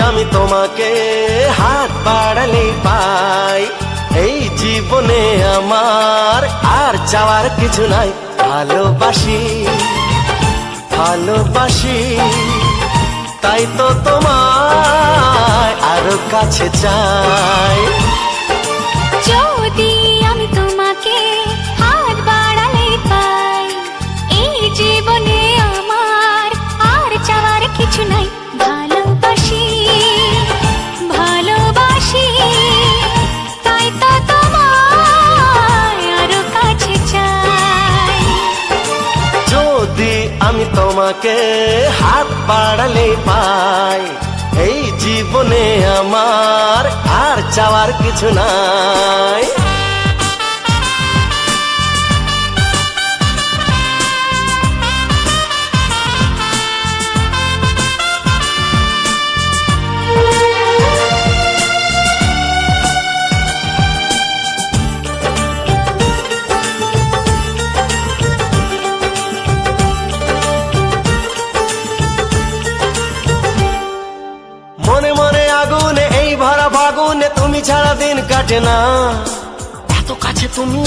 আমি তোমাকে হাত বাড়ালেই পাই। এই জীবনে আমার আর চাওয়ার কিছু নাই। ভালোবাসি ভালোবাসি তাই তো তোমায় আরো কাছে চাই। যদি আমি তোমাকে হাত বাড়ালে পাই, এই জীবনে আমার আর চাওয়ার কিছু নাই। ভালোবাসি ভালোবাসি তাই তো তোমায় আরো কাছে চাই। যদি আমি তোমাকে হাত বাড়ালে পাই, এই জীবনে আমার আর চাওয়ার কিছু নাই। মনে মনে আগুনে এই ভরা ফাগুনে তুমি ছাড়া দিন কাটে না। এত কাছে তুমি